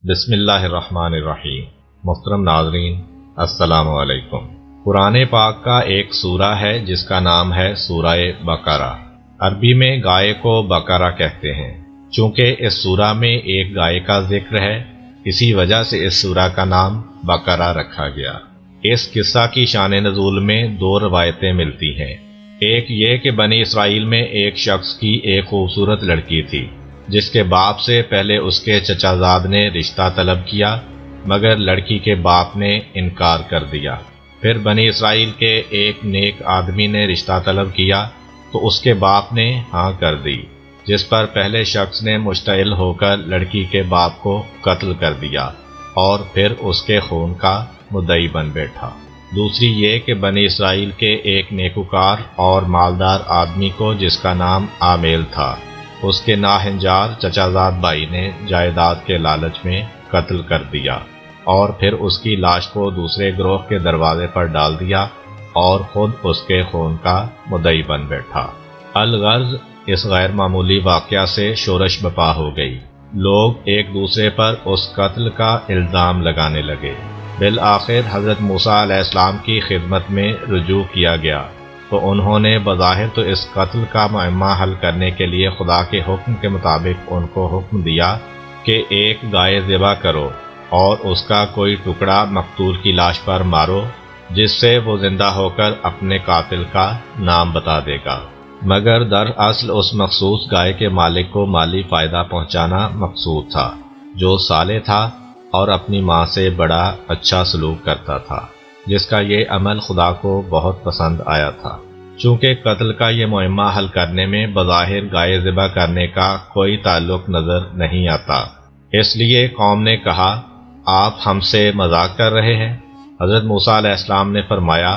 بسم اللہ الرحمن الرحیم۔ محترم ناظرین، السلام علیکم۔ قرآن پاک کا ایک سورہ ہے جس کا نام ہے سورہ بقرہ۔ عربی میں گائے کو بقرہ کہتے ہیں۔ چونکہ اس سورہ میں ایک گائے کا ذکر ہے، اسی وجہ سے اس سورہ کا نام بقرہ رکھا گیا۔ اس قصہ کی شان نزول میں دو روایتیں ملتی ہیں۔ ایک یہ کہ بنی اسرائیل میں ایک شخص کی ایک خوبصورت لڑکی تھی، جس کے باپ سے پہلے اس کے چچا زاد نے رشتہ طلب کیا، مگر لڑکی کے باپ نے انکار کر دیا۔ پھر بنی اسرائیل کے ایک نیک آدمی نے رشتہ طلب کیا تو اس کے باپ نے ہاں کر دی، جس پر پہلے شخص نے مشتعل ہو کر لڑکی کے باپ کو قتل کر دیا اور پھر اس کے خون کا مدعی بن بیٹھا۔ دوسری یہ کہ بنی اسرائیل کے ایک نیکوکار اور مالدار آدمی کو، جس کا نام عامیل تھا، اس کے ناہنجار چچا زاد بھائی نے جائیداد کے لالچ میں قتل کر دیا اور پھر اس کی لاش کو دوسرے گروہ کے دروازے پر ڈال دیا اور خود اس کے خون کا مدعی بن بیٹھا۔ الغرض، اس غیر معمولی واقعہ سے شورش بپا ہو گئی۔ لوگ ایک دوسرے پر اس قتل کا الزام لگانے لگے۔ بالآخر حضرت موسیٰ علیہ السلام کی خدمت میں رجوع کیا گیا تو انہوں نے بظاہر تو اس قتل کا معمہ حل کرنے کے لیے خدا کے حکم کے مطابق ان کو حکم دیا کہ ایک گائے ذبح کرو اور اس کا کوئی ٹکڑا مقتول کی لاش پر مارو، جس سے وہ زندہ ہو کر اپنے قاتل کا نام بتا دے گا۔ مگر دراصل اس مخصوص گائے کے مالک کو مالی فائدہ پہنچانا مقصود تھا، جو صالح تھا اور اپنی ماں سے بڑا اچھا سلوک کرتا تھا، جس کا یہ عمل خدا کو بہت پسند آیا تھا۔ چونکہ قتل کا یہ معمہ حل کرنے میں بظاہر گائے ذبح کرنے کا کوئی تعلق نظر نہیں آتا، اس لیے قوم نے کہا، آپ ہم سے مذاق کر رہے ہیں؟ حضرت موسیٰ علیہ السلام نے فرمایا،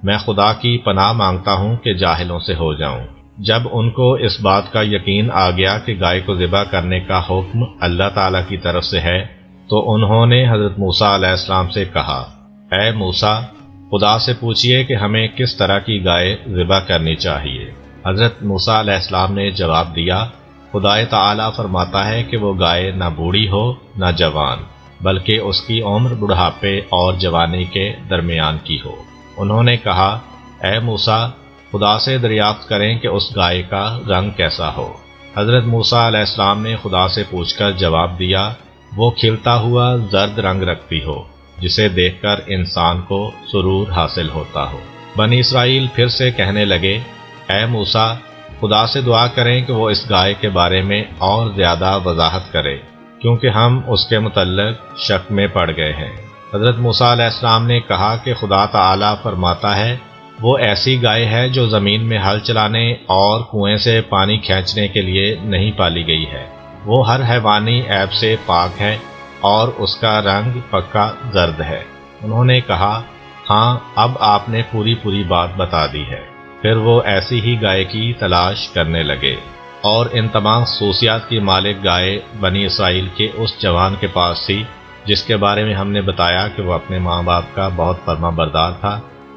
میں خدا کی پناہ مانگتا ہوں کہ جاہلوں سے ہو جاؤں۔ جب ان کو اس بات کا یقین آ گیا کہ گائے کو ذبح کرنے کا حکم اللہ تعالیٰ کی طرف سے ہے، تو انہوں نے حضرت موسیٰ علیہ السلام سے کہا، اے موسیٰ، خدا سے پوچھئے کہ ہمیں کس طرح کی گائے ذبح کرنی چاہیے۔ حضرت موسیٰ علیہ السلام نے جواب دیا، خدا تعالیٰ فرماتا ہے کہ وہ گائے نہ بوڑھی ہو نہ جوان، بلکہ اس کی عمر بڑھاپے اور جوانی کے درمیان کی ہو۔ انہوں نے کہا، اے موسیٰ، خدا سے دریافت کریں کہ اس گائے کا رنگ کیسا ہو۔ حضرت موسیٰ علیہ السلام نے خدا سے پوچھ کر جواب دیا، وہ کھلتا ہوا زرد رنگ رکھتی ہو، جسے دیکھ کر انسان کو سرور حاصل ہوتا ہو۔ بنی اسرائیل پھر سے کہنے لگے، اے موسیٰ، خدا سے دعا کریں کہ وہ اس گائے کے بارے میں اور زیادہ وضاحت کرے، کیونکہ ہم اس کے متعلق شک میں پڑ گئے ہیں۔ حضرت موسیٰ علیہ السلام نے کہا کہ خدا تعالیٰ فرماتا ہے، وہ ایسی گائے ہے جو زمین میں ہل چلانے اور کنویں سے پانی کھینچنے کے لیے نہیں پالی گئی ہے۔ وہ ہر حیوانی عیب سے پاک ہے اور اس کا رنگ پکا زرد ہے۔ انہوں نے کہا، ہاں، اب آپ نے پوری بات بتا دی ہے۔ پھر وہ ایسی ہی گائے کی تلاش کرنے لگے اور ان تمام خصوصیات کی مالک گائے بنی اسرائیل کے اس جوان کے پاس تھی، جس کے بارے میں ہم نے بتایا کہ وہ اپنے ماں باپ کا بہت فرما بردار تھا،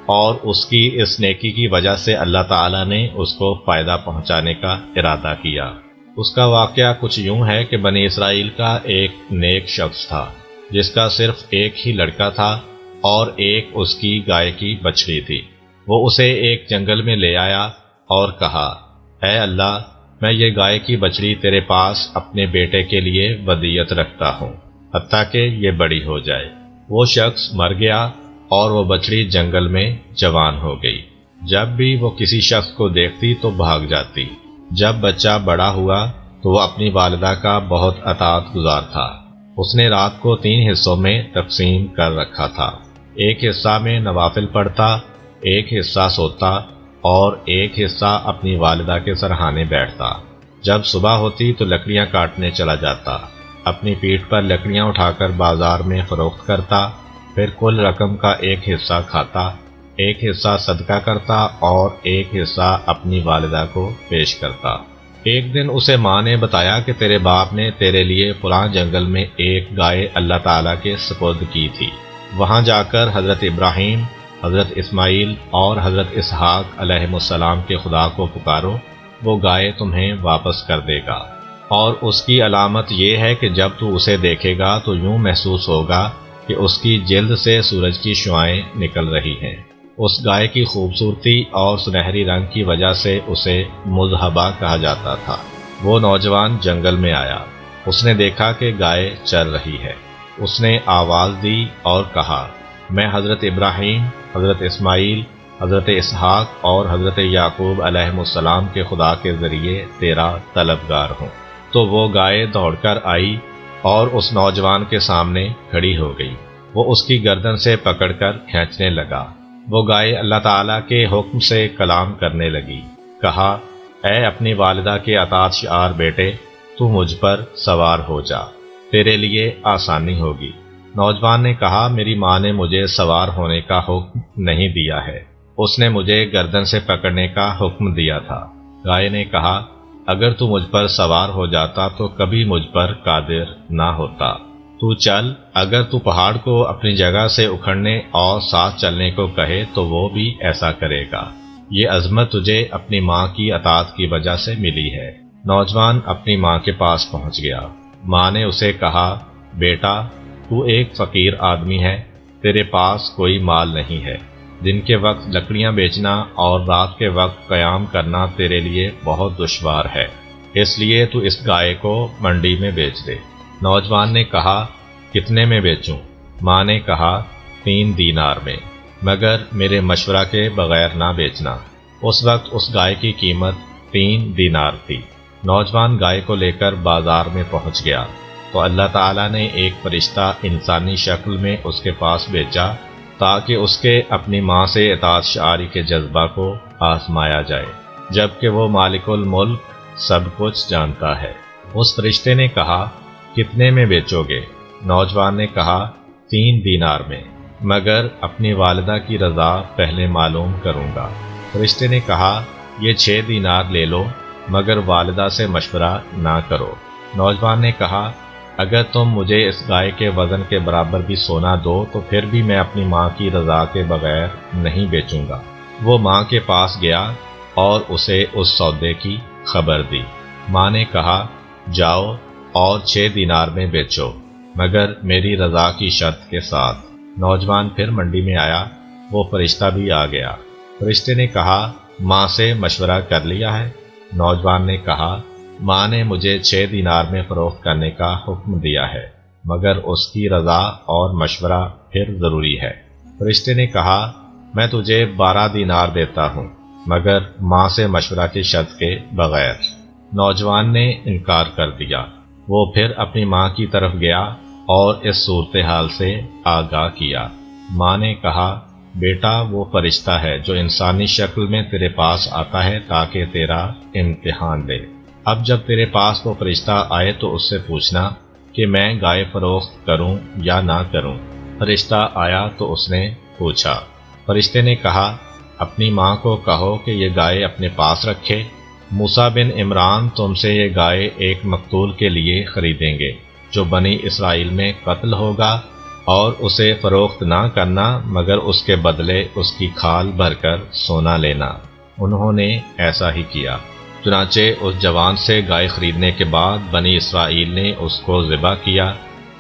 اور اس کی اس نیکی کی وجہ سے اللہ تعالیٰ نے اس کو فائدہ پہنچانے کا ارادہ کیا۔ اس کا واقعہ کچھ یوں ہے کہ بنی اسرائیل کا ایک نیک شخص تھا، جس کا صرف ایک ہی لڑکا تھا اور ایک اس کی گائے کی بچڑی تھی۔ وہ اسے ایک جنگل میں لے آیا اور کہا، اے اللہ، میں یہ گائے کی بچڑی تیرے پاس اپنے بیٹے کے لیے ودیعت رکھتا ہوں، حتیٰ کہ یہ بڑی ہو جائے۔ وہ شخص مر گیا اور وہ بچڑی جنگل میں جوان ہو گئی۔ جب بھی وہ کسی شخص کو دیکھتی تو بھاگ جاتی۔ جب بچہ بڑا ہوا تو وہ اپنی والدہ کا بہت اطاعت گزار تھا۔ اس نے رات کو 3 حصوں میں تقسیم کر رکھا تھا۔ ایک حصہ میں نوافل پڑھتا، ایک حصہ سوتا اور ایک حصہ اپنی والدہ کے سرہانے بیٹھتا۔ جب صبح ہوتی تو لکڑیاں کاٹنے چلا جاتا، اپنی پیٹھ پر لکڑیاں اٹھا کر بازار میں فروخت کرتا، پھر کل رقم کا ایک حصہ کھاتا، ایک حصہ صدقہ کرتا اور ایک حصہ اپنی والدہ کو پیش کرتا۔ ایک دن اسے ماں نے بتایا کہ تیرے باپ نے تیرے لیے فلاں جنگل میں ایک گائے اللہ تعالیٰ کے سپرد کی تھی، وہاں جا کر حضرت ابراہیم، حضرت اسماعیل اور حضرت اسحاق علیہ السلام کے خدا کو پکارو، وہ گائے تمہیں واپس کر دے گا۔ اور اس کی علامت یہ ہے کہ جب تو اسے دیکھے گا تو یوں محسوس ہوگا کہ اس کی جلد سے سورج کی شعاعیں نکل رہی ہیں۔ اس گائے کی خوبصورتی اور سنہری رنگ کی وجہ سے اسے مذہبہ کہا جاتا تھا۔ وہ نوجوان جنگل میں آیا، اس نے دیکھا کہ گائے چر رہی ہے۔ اس نے آواز دی اور کہا، میں حضرت ابراہیم، حضرت اسماعیل، حضرت اسحاق اور حضرت یعقوب علیہ السلام کے خدا کے ذریعے تیرا طلبگار ہوں۔ تو وہ گائے دوڑ کر آئی اور اس نوجوان کے سامنے کھڑی ہو گئی۔ وہ اس کی گردن سے پکڑ کر کھینچنے لگا۔ وہ گائے اللہ تعالیٰ کے حکم سے کلام کرنے لگی۔ کہا، اے اپنی والدہ کے اطاعت شعار بیٹے، تو مجھ پر سوار ہو جا، تیرے لیے آسانی ہوگی۔ نوجوان نے کہا، میری ماں نے مجھے سوار ہونے کا حکم نہیں دیا ہے، اس نے مجھے گردن سے پکڑنے کا حکم دیا تھا۔ گائے نے کہا، اگر تو مجھ پر سوار ہو جاتا تو کبھی مجھ پر قادر نہ ہوتا۔ تو چل، اگر تو پہاڑ کو اپنی جگہ سے اکھڑنے اور ساتھ چلنے کو کہے تو وہ بھی ایسا کرے گا۔ یہ عظمت تجھے اپنی ماں کی اطاعت کی وجہ سے ملی ہے۔ نوجوان اپنی ماں کے پاس پہنچ گیا۔ ماں نے اسے کہا، بیٹا، تو ایک فقیر آدمی ہے، تیرے پاس کوئی مال نہیں ہے، دن کے وقت لکڑیاں بیچنا اور رات کے وقت قیام کرنا تیرے لیے بہت دشوار ہے، اس لیے تو اس گائے کو منڈی میں بیچ دے۔ نوجوان نے کہا، کتنے میں بیچوں؟ ماں نے کہا، 3 دینار میں، مگر میرے مشورہ کے بغیر نہ بیچنا۔ اس وقت اس گائے کی قیمت 3 دینار تھی۔ نوجوان گائے کو لے کر بازار میں پہنچ گیا تو اللہ تعالیٰ نے ایک فرشتہ انسانی شکل میں اس کے پاس بھیجا تاکہ اس کے اپنی ماں سے اطاعت شعاری کے جذبہ کو آزمایا جائے، جبکہ وہ مالک الملک سب کچھ جانتا ہے۔ اس فرشتے نے کہا، کتنے میں بیچو گے؟ نوجوان نے کہا، 3 دینار میں، مگر اپنی والدہ کی رضا پہلے معلوم کروں گا۔ فرشتے نے کہا، یہ 6 دینار لے لو، مگر والدہ سے مشورہ نہ کرو۔ نوجوان نے کہا، اگر تم مجھے اس گائے کے وزن کے برابر بھی سونا دو تو پھر بھی میں اپنی ماں کی رضا کے بغیر نہیں بیچوں گا۔ وہ ماں کے پاس گیا اور اسے اس سودے کی خبر دی۔ ماں نے کہا، جاؤ اور 6 دینار میں بیچو، مگر میری رضا کی شرط کے ساتھ۔ نوجوان پھر منڈی میں آیا، وہ فرشتہ بھی آ گیا۔ فرشتے نے کہا، ماں سے مشورہ کر لیا ہے؟ نوجوان نے کہا، ماں نے مجھے 6 دینار میں فروخت کرنے کا حکم دیا ہے، مگر اس کی رضا اور مشورہ پھر ضروری ہے۔ فرشتے نے کہا، میں تجھے 12 دینار دیتا ہوں، مگر ماں سے مشورہ کی شرط کے بغیر۔ نوجوان نے انکار کر دیا۔ وہ پھر اپنی ماں کی طرف گیا اور اس صورتحال سے آگاہ کیا۔ ماں نے کہا، بیٹا، وہ فرشتہ ہے جو انسانی شکل میں تیرے پاس آتا ہے تاکہ تیرا امتحان لے۔ اب جب تیرے پاس وہ فرشتہ آئے تو اس سے پوچھنا کہ میں گائے فروخت کروں یا نہ کروں۔ فرشتہ آیا تو اس نے پوچھا۔ فرشتے نے کہا، اپنی ماں کو کہو کہ یہ گائے اپنے پاس رکھے۔ موسیٰ بن عمران تم سے یہ گائے ایک مقتول کے لیے خریدیں گے جو بنی اسرائیل میں قتل ہوگا، اور اسے فروخت نہ کرنا مگر اس کے بدلے اس کی کھال بھر کر سونا لینا۔ انہوں نے ایسا ہی کیا۔ چنانچہ اس جوان سے گائے خریدنے کے بعد بنی اسرائیل نے اس کو ذبح کیا،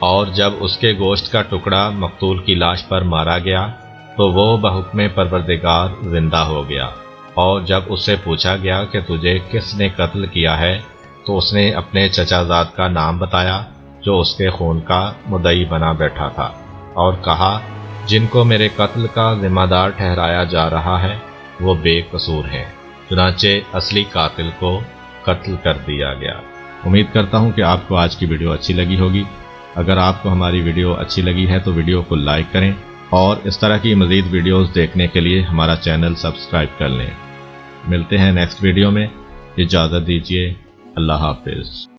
اور جب اس کے گوشت کا ٹکڑا مقتول کی لاش پر مارا گیا تو وہ بحکم پروردگار زندہ ہو گیا۔ اور جب اس سے پوچھا گیا کہ تجھے کس نے قتل کیا ہے تو اس نے اپنے چچا زاد کا نام بتایا جو اس کے خون کا مدعی بنا بیٹھا تھا، اور کہا، جن کو میرے قتل کا ذمہ دار ٹھہرایا جا رہا ہے وہ بے قصور ہیں۔ چنانچہ اصلی قاتل کو قتل کر دیا گیا۔ امید کرتا ہوں کہ آپ کو آج کی ویڈیو اچھی لگی ہوگی۔ اگر آپ کو ہماری ویڈیو اچھی لگی ہے تو ویڈیو کو لائک کریں، اور اس طرح کی مزید ویڈیوز دیکھنے کے لیے ہمارا چینل سبسکرائب کر لیں۔ ملتے ہیں نیکسٹ ویڈیو میں، اجازت دیجیے، اللہ حافظ۔